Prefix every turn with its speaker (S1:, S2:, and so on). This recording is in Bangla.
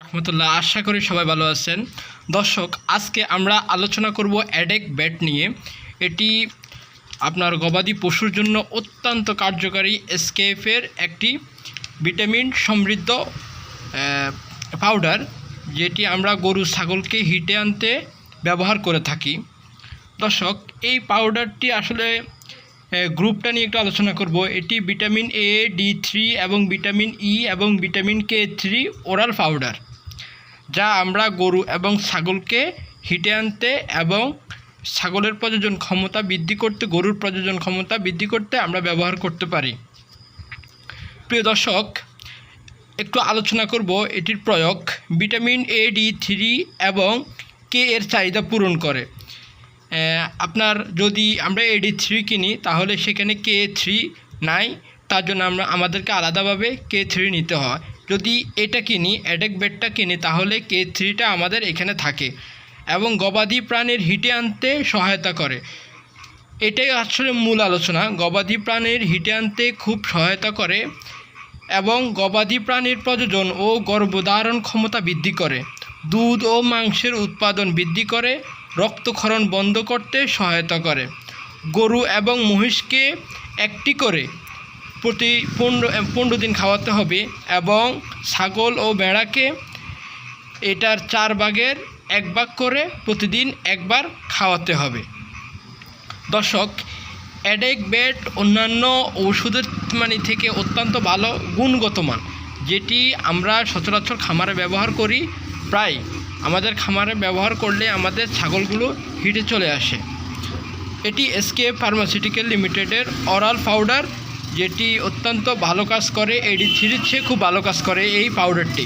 S1: রহমতুল্লাহ, আশা করি সবাই ভালো আছেন। দর্শক, আজকে আমরা আলোচনা করব অ্যাডেক ব্যাট নিয়ে। এটি আপনার গবাদি পশুর জন্য অত্যন্ত কার্যকারী এসকেএফের একটি ভিটামিন সমৃদ্ধ পাউডার, যেটি আমরা গরু ছাগলকে হিটে আনতে ব্যবহার করে থাকি। দর্শক, এই পাউডারটি আসলে গ্রুপটা নিয়ে একটু আলোচনা করব। এটি ভিটামিন A, D3 এবং ভিটামিন ই এবং ভিটামিন K3 ওরাল পাউডার, যা আমরা গরু এবং ছাগলকে হিটে আনতে এবং ছাগলের প্রজনন ক্ষমতা বৃদ্ধি করতে, গরুর প্রজনন ক্ষমতা বৃদ্ধি করতে আমরা ব্যবহার করতে পারি। প্রিয় দর্শক, একটু আলোচনা করব এটির প্রয়োগ। ভিটামিন A, D3 এবং K এর চাহিদা পূরণ করে। আপনার যদি আমরা AD3 কিনি তাহলে সেখানে K3 নাই, তার জন্য আমাদেরকে আলাদাভাবে K3 নিতে হয়। যদি এটা কিনি, অ্যাডেক ব্যাটটা কিনি, তাহলে K3টা আমাদের এখানে থাকে এবং গবাদি প্রাণীর হিটে আনতে সহায়তা করে। এটাই আসলে মূল আলোচনা। গবাদি প্রাণীর হিটে আনতে খুব সহায়তা করে এবং গবাদি প্রাণীর প্রজনন ও গর্ভধারণ ক্ষমতা বৃদ্ধি করে, দুধ ও মাংসের উৎপাদন বৃদ্ধি করে, রক্তক্ষরণ বন্ধ করতে সহায়তা করে। গরু এবং মহিষকে একটি করে প্রতি 15 দিন খাওয়াতে হবে এবং ছাগল ও ভেড়াকে এটার 4 ভাগের 1 ভাগ করে প্রতিদিন একবার খাওয়াতে হবে। দর্শক, অ্যাডেক ব্যাট অন্যান্য ওষুধের থেকে অত্যন্ত ভালো গুণগত মান, যেটি আমরা সচরাচর খামারে ব্যবহার করি। প্রায় আমাদের খামারে ব্যবহার করলে আমাদের ছাগলগুলো হিটে চলে আসে। এটি এসকেএফ ফার্মাসিউটিক্যাল লিমিটেডের অরাল পাউডার, যেটি অত্যন্ত ভালো কাজ করে। AD3 চেয়ে খুব ভালো কাজ করে এই পাউডারটি।